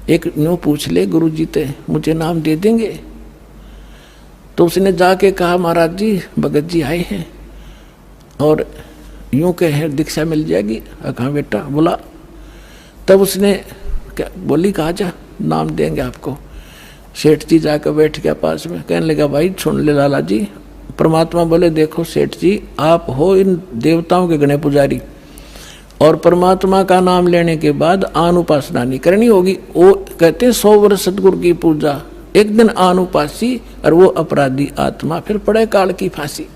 एक न्यू पूछ ले गुरु जी ते मुझे नाम दे देंगे। तो उसने जाके कहा महाराज जी भगत जी आए हैं और यूं कहे दीक्षा मिल जाएगी। कहा बेटा बोला। तब उसने क्या बोली, कहा जा नाम देंगे आपको। सेठ जी जाकर बैठ गया पास में, कहने लगा भाई सुन ले लाला जी। परमात्मा बोले देखो सेठ जी आप हो इन देवताओं के गणे पुजारी और परमात्मा का नाम लेने के बाद आन उपासना नहीं करनी होगी। वो कहते 100 वर्ष सतगुरु की पूजा, एक दिन आन उपासी और वो अपराधी आत्मा फिर पड़े काल की फांसी।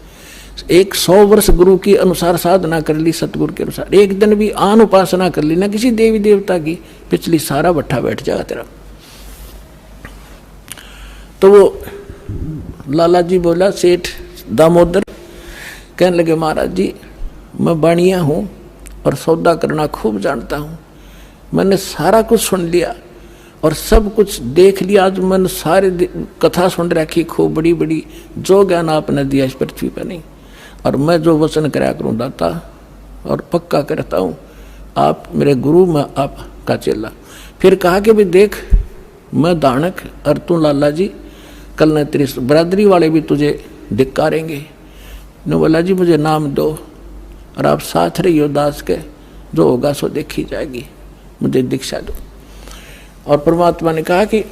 100 वर्ष गुरु की अनुसार साधना कर ली, सतगुरु के अनुसार, एक दिन भी आन उपासना कर ली ना किसी देवी देवता की, पिछली सारा भट्ठा बैठ जाएगा तेरा। तो वो लाला जी बोला सेठ दामोदर, कहने लगे महाराज जी मैं बाणिया हूँ और सौदा करना खूब जानता हूँ। मैंने सारा कुछ सुन लिया और सब कुछ देख लिया। आज मैंने सारे कथा सुन रखी खूब बड़ी बड़ी, जो ज्ञान आपने दिया इस पृथ्वी पर नहीं। और मैं जो वचन कराया करूँ दाता और पक्का करता हूँ, आप मेरे गुरु मैं आपका चेला। फिर कहा कि भी देख मैं दानक और तू लाला जी, कल न तेरी बरादरी वाले भी तुझे धिक्कारेंगे। ने बोला जी मुझे नाम दो और आप साथ रहियो दास के, जो होगा सो देखी जाएगी, मुझे दीक्षा दो। और परमात्मा ने कहा कि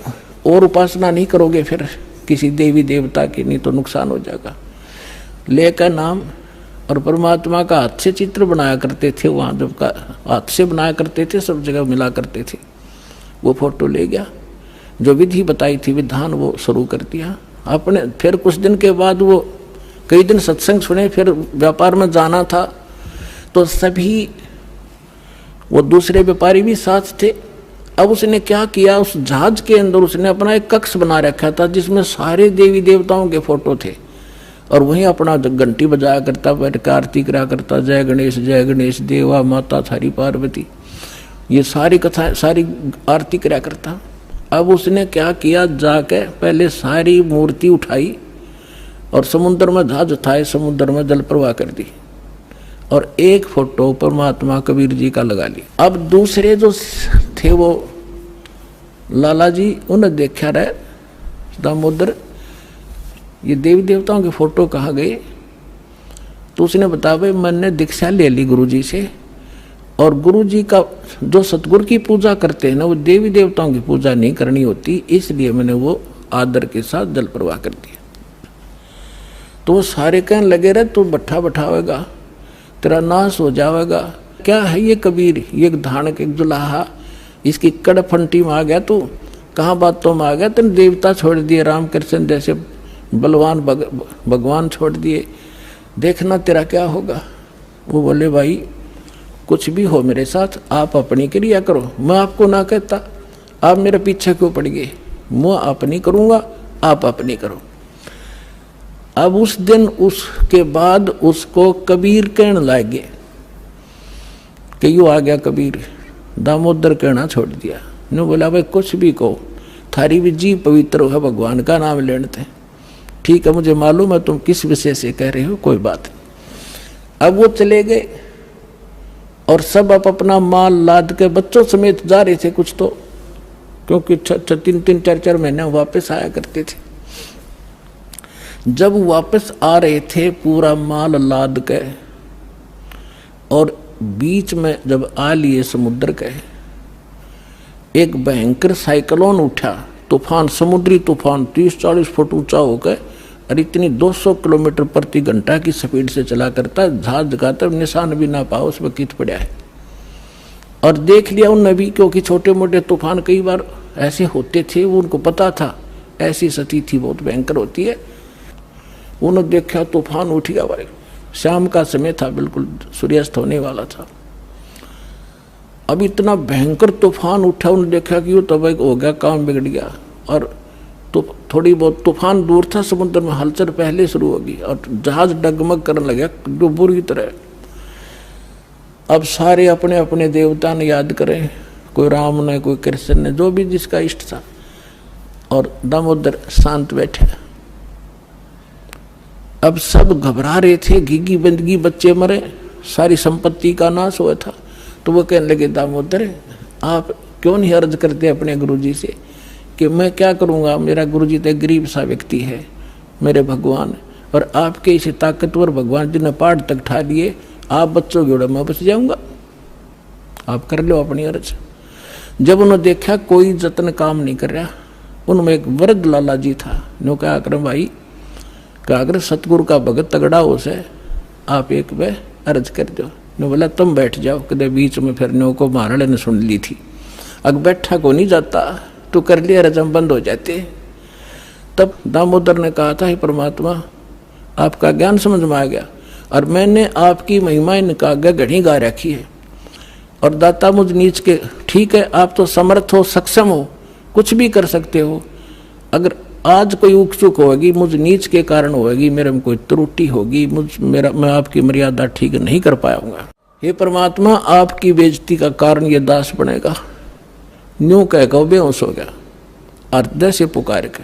और उपासना नहीं करोगे फिर किसी देवी देवता की, नहीं तो नुकसान हो जाएगा। लेकर नाम और परमात्मा का हाथ से चित्र बनाया करते थे, वहाँ जब का हाथ से बनाया करते थे सब जगह मिला करते थे। वो फोटो ले गया, जो विधि बताई थी विधान वो शुरू कर दिया आपने। फिर कुछ दिन के बाद वो कई दिन सत्संग सुने, फिर व्यापार में जाना था तो सभी वो दूसरे व्यापारी भी साथ थे। अब उसने क्या किया, उस जहाज के अंदर उसने अपना एक कक्ष बना रखा था जिसमें सारे देवी देवताओं के फोटो थे और वहीं अपना घंटी बजाया करता, बैठ कर आरती करा करता, जय गणेश देवा माता थारी पार्वती, ये सारी कथा सारी आरती करा करता। अब उसने क्या किया, जाके पहले सारी मूर्ति उठाई और समुद्र में जहाज उठाए, समुद्र में जल प्रवाह कर दी और एक फोटो परमात्मा कबीर जी का लगा लिया। अब दूसरे जो थे वो लाला जी, उन्हें देखा रहे दामोदर ये देवी देवताओं के फोटो कहाँ गए। तो उसने बताया भाई मैंने दीक्षा ले ली गुरु जी से और गुरु जी का जो सतगुरु की पूजा करते हैं ना, वो देवी देवताओं की पूजा नहीं करनी होती, इसलिए मैंने वो आदर के साथ जल प्रवाह कर दिया। तो वो सारे कहने लगे रहे तू भट्ठा बैठावेगा, तेरा नाश हो जाएगा। क्या है ये कबीर, ये धानक एक जुलाहा, इसकी कड़फंटी में आ गया तू, कहाँ बातों में आ गया, तेने देवता छोड़ दिए, रामकृष्ण जैसे बलवान भगवान छोड़ दिए, देखना तेरा क्या होगा। वो बोले भाई कुछ भी हो मेरे साथ, आप अपनी क्रिया करो, मैं आपको ना कहता, आप मेरे पीछे क्यों पड़ गए, मैं अपनी करूँगा आप अपनी करो। अब उस दिन उसके बाद उसको कबीर कहने लगे कि यूँ आ गया कबीर, दामोदर कहना छोड़ दिया। ने बोला भाई कुछ भी कहो, थारी भी जी पवित्र है, भगवान का नाम लेते हैं, ठीक है मुझे मालूम है तुम किस विषय से कह रहे हो, कोई बात नहीं। अब वो चले गए और सब अपना माल लाद के बच्चों समेत जा रहे थे कुछ तो, क्योंकि 3-3 4-4 महीने वापस आया करते थे। जब वापस आ रहे थे पूरा माल लाद के और बीच में जब आ लिए समुद्र के, एक भयंकर साइक्लोन उठा, तूफान, समुद्री तूफान 30-40 फुट ऊंचा होकर और इतनी 200 किलोमीटर प्रति घंटा की स्पीड से चला करता, जहाज का तब निशान भी ना पाओ उसमें कित पड़ा है। और देख लिया उन नबी, क्योंकि छोटे मोटे तूफान कई बार ऐसे होते थे, वो उनको पता था ऐसी स्थिति थी बहुत भयंकर होती है। उन्होंने देखा तूफान उठ गया भाई, शाम का समय था, बिल्कुल सूर्यास्त होने वाला था। अब इतना भयंकर तूफान उठा, उन्होंने देखा कि वो तब हो गया, काम बिगड़ गया। और तो थोड़ी बहुत तूफान दूर था, समुद्र में हलचल पहले शुरू होगी और जहाज डगमग करने लगा जो बुरी तरह। अब सारे अपने अपने देवता ने याद करें, कोई राम ने, कोई कृष्ण ने, जो भी जिसका इष्ट था, और दामोदर शांत बैठे। अब सब घबरा रहे थे, घिघी बंदगी, बच्चे मरे, सारी संपत्ति का नाश हुआ था। तो वो कहने लगे दामोदर आप क्यों नहीं अर्ज करते अपने गुरुजी से कि मैं क्या करूँगा, मेरा गुरुजी तो गरीब सा व्यक्ति है, मेरे भगवान, और आपके इसे ताकतवर भगवान जिन्हें पहाड़ तक ठा लिए, आप बच्चों के उड़ा मैं बच जाऊँगा, आप कर लो अपनी अर्ज। जब उन्होंने देखा कोई जतन काम नहीं कर रहा, उनमें एक वृद्ध लाला जी था। नो क्या कर भाई, क्या कर सतगुरु का भगत तगड़ा हो से, आप एक वे अर्ज कर दो। ने बोला तुम बैठ जाओ, कदे बीच में फिर नो को महाराज ने सुन ली थी, अग बैठा को नहीं जाता, तो कर लिया रजम बंद हो जाते। तब दामोदर ने कहा था, हे परमात्मा आपका ज्ञान समझ में आ गया, और मैंने आपकी महिमाएं निकाल घड़ी गा रखी है, और दाता मुझ नीच के, ठीक है आप तो समर्थ हो, सक्षम हो, कुछ भी कर सकते हो, अगर आज कोई उक चुक होगी मुझ नीच के कारण होगी, मेरे में कोई त्रुटि होगी, मैं आपकी मर्यादा ठीक नहीं कर पाऊंगा, हे परमात्मा आपकी बेइज्जती का कारण ये दास बनेगा। न्यू कह के बेहोश हो गया, अर्ध से पुकार के।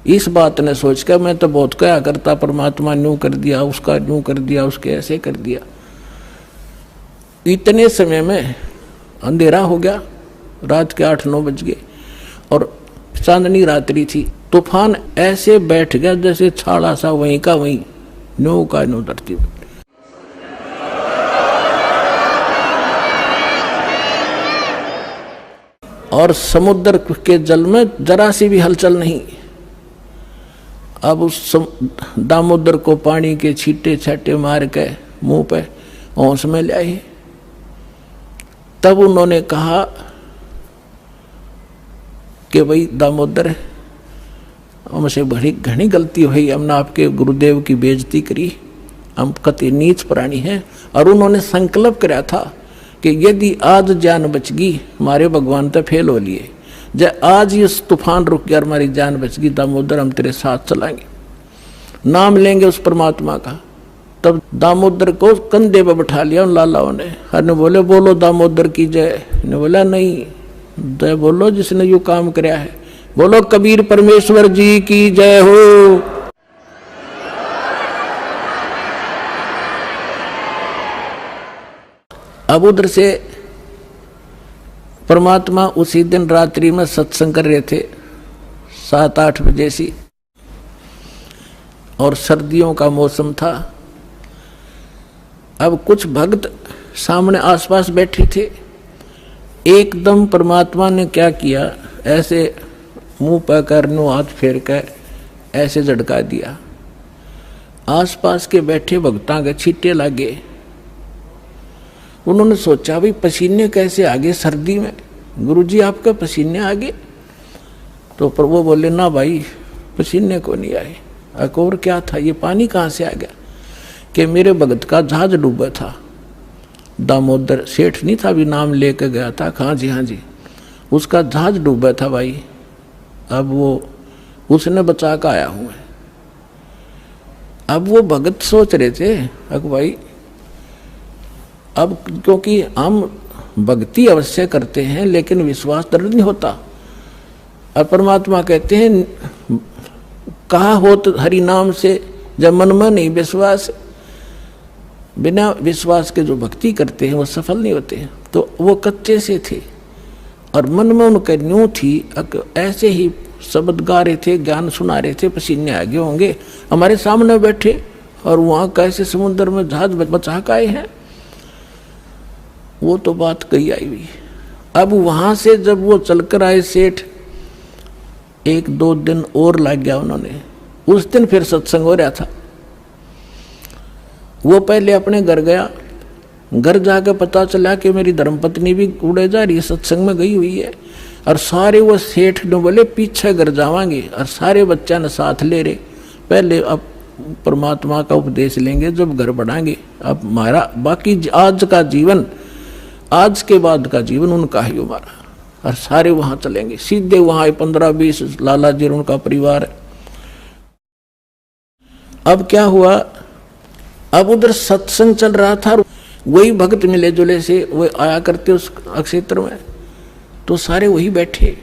इस बात ने सोच कर मैं तो बहुत क्या करता, परमात्मा न्यू कर दिया, उसका न्यू कर दिया, उसके ऐसे कर दिया। इतने समय में अंधेरा हो गया, रात के 8-9 बज गए, और चांदनी रात्रि थी। तूफान ऐसे बैठ गया जैसे छाड़ा सा वहीं का वहीं, नो का नो धरती पर। और समुद्र के जल में जरा सी भी हलचल नहीं। अब उस दामोदर को पानी के छींटे छाटे मार के मुंह पे होश में ले आए। तब उन्होंने कहा कि भाई दामोदर हमसे बड़ी घनी गलती हुई, हमने आपके गुरुदेव की बेइज्जती करी, हम कति नीच प्राणी हैं। और उन्होंने संकल्प कराया था कि यदि आज जान बच गई, हमारे भगवान तो फेल हो लिए, जब आज ये तूफान रुक गया, हमारी जान बच गई, दामोदर हम तेरे साथ चलाएंगे, नाम लेंगे उस परमात्मा का। तब दामोदर को कंधे पे बैठा लिया उन लालाओं ने, हर ने बोले बोलो दामोदर की जय। ने बोला नहीं, जय बोलो जिसने यू काम कराया है, बोलो कबीर परमेश्वर जी की जय हो। अब उधर से परमात्मा उसी दिन रात्रि में सत्संग कर रहे थे 7-8 बजे सी, और सर्दियों का मौसम था। अब कुछ भक्त सामने आसपास बैठे थे। एकदम परमात्मा ने क्या किया, ऐसे मुंह पर करनो हाथ फेर कर ऐसे झटका दिया, आसपास के बैठे भक्तां के छींटे लगे। उन्होंने सोचा भाई पसीने कैसे आगे सर्दी में, गुरुजी आपके पसीने आगे? तो पर वो बोले ना भाई पसीने को नहीं आए। और क्या था, ये पानी कहाँ से आ गया? कि मेरे भगत का जहाज डूबा था, दामोदर सेठ नहीं था, भी नाम लेके गया था, हाँ जी, उसका जहाज डूबा था भाई, अब वो उसने बचा कर आया हूँ। अब वो भगत सोच रहे थे अक भाई, अब क्योंकि हम भक्ति अवश्य करते हैं लेकिन विश्वास दृढ़ नहीं होता। और परमात्मा कहते हैं कहा हो तो हरि नाम से, जब मन में नहीं विश्वास, बिना विश्वास के जो भक्ति करते हैं वो सफल नहीं होते हैं। तो वो कच्चे से थे और मन में उनके न्यू थी, ऐसे ही शब्द गा रहे थे, ज्ञान सुना रहे थे, पसीने आगे होंगे, हमारे सामने बैठे और वहाँ कैसे समुद्र में जहाज बचा के आए हैं। वो तो बात कही आई हुई। अब वहां से जब वो चलकर आए सेठ, 1-2 दिन और लग गया उन्होंने। उस दिन फिर सत्संग हो रहा था। वो पहले अपने घर गया, घर जाकर पता चला कि मेरी धर्मपत्नी भी उड़े जा रही है, सत्संग में गई हुई है। और सारे वो सेठ ने बोले पीछे घर जावांगे, और सारे बच्चा ने साथ ले रहे, पहले अब परमात्मा का उपदेश लेंगे जब घर बढ़ाएंगे। अब हमारा बाकी आज का जीवन, आज के बाद का जीवन उनका ही हमारा। और सारे वहां चलेंगे, सीधे वहां 15-20 लाला जी उनका परिवार है। अब क्या हुआ, अब उधर सत्संग चल रहा था, वही भक्त मिले जुले से वो आया करते उस क्षेत्र में, तो सारे वही बैठे।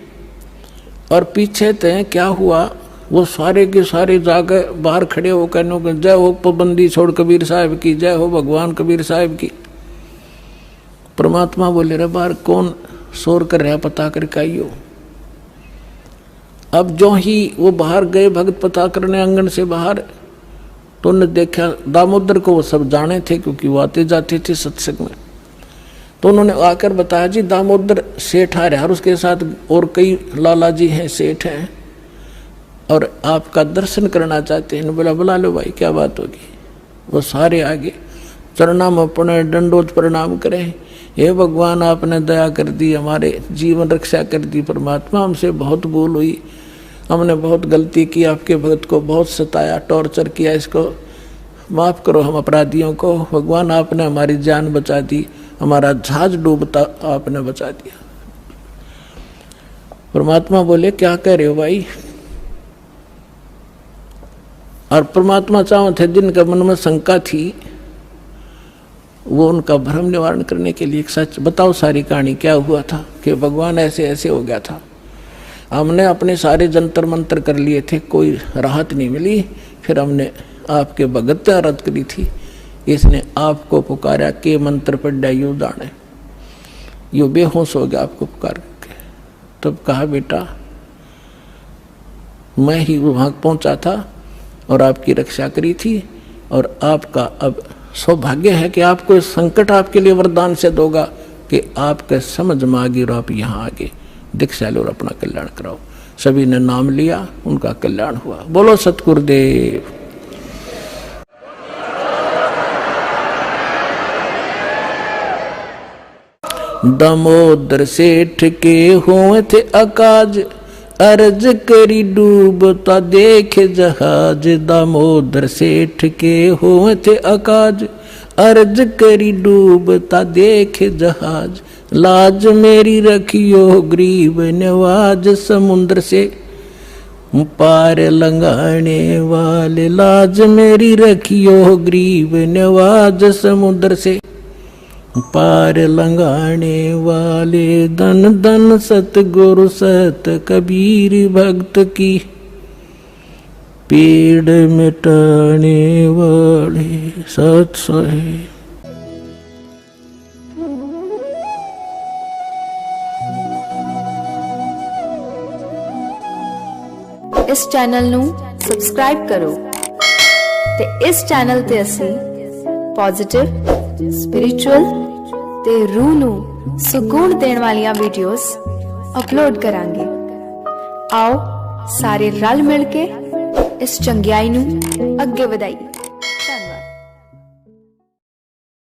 और पीछे तय क्या हुआ, वो सारे के सारे जाकर बाहर खड़े होकर जय हो पाबंदी छोड़ कबीर साहब की, जय हो भगवान कबीर साहब की। परमात्मा बोले रे बाहर कौन शोर कर रहा पता करके आइयो। अब जो ही वो बाहर गए भगत पता करने आंगन से बाहर, तो उन्होंने देखा दामोदर को, वो सब जाने थे क्योंकि वो आते जाते थे सत्संग में। तो उन्होंने आकर बताया जी दामोदर सेठ आ रहा है और उसके साथ और कई लाला जी हैं, सेठ हैं, और आपका दर्शन करना चाहते हैं। बोला बुला लो भाई, क्या बात होगी। वो सारे आगे चरणों में अपने दंडोत प्रणाम करें। हे भगवान, आपने दया कर दी, हमारे जीवन रक्षा कर दी। परमात्मा, हमसे बहुत भूल हुई, हमने बहुत गलती की, आपके भक्त को बहुत सताया, टॉर्चर किया, इसको माफ़ करो हम अपराधियों को। भगवान, आपने हमारी जान बचा दी, हमारा जहाज डूबता आपने बचा दिया। परमात्मा बोले क्या कह रहे हो भाई। और परमात्मा चाहो थे जिनका मन में शंका थी, वो उनका भ्रम निवारण करने के लिए एक सच बताओ, सारी कहानी क्या हुआ था कि भगवान ऐसे ऐसे हो गया था। हमने अपने सारे जंतर मंत्र कर लिए थे, कोई राहत नहीं मिली। फिर हमने आपके भगत आराध करी थी, इसने आपको पुकारा के मंत्र पढ़ा यू दाने, यू बेहोश हो गया आपको पुकार के। तब कहा बेटा मैं ही वहां पहुंचा था और आपकी रक्षा करी थी, और आपका अब सौभाग्य है कि आपको इस संकट आपके लिए वरदान से दोगा कि आपके समझ में आ गई और आप यहाँ आगे दीक्षा लो और अपना कल्याण कराओ। सभी ने नाम लिया, उनका कल्याण हुआ। बोलो सतगुरुदेव। दामोदर सेठ के हुए थे अकाज, अर्ज करी डूबता देखे जहाज। दामोदर सेठ के हुए थे अकाज, अर्ज करी डूबता देखे जहाज। लाज मेरी रखियो गरीब नवाज, समुद्र से पार लंघाने वाले। लाज मेरी रखियो गरीब नवाज, समुद्र से पार लंघाने वाले। धन धन सतगुरु सत कबीर भक्त की, पीड़ मिटाने वाले सत सोहे। इस चैनल ਨੂੰ सब्सक्राइब करो ते इस चैनल ते असी पॉजिटिव स्पिरिचुअल ते रूह ਨੂੰ सुकून देने वालियां वीडियोस अपलोड करांगे। आओ सारे रल मिल के इस चंगियाई ਨੂੰ ਅੱਗੇ ਵਧਾਈਏ।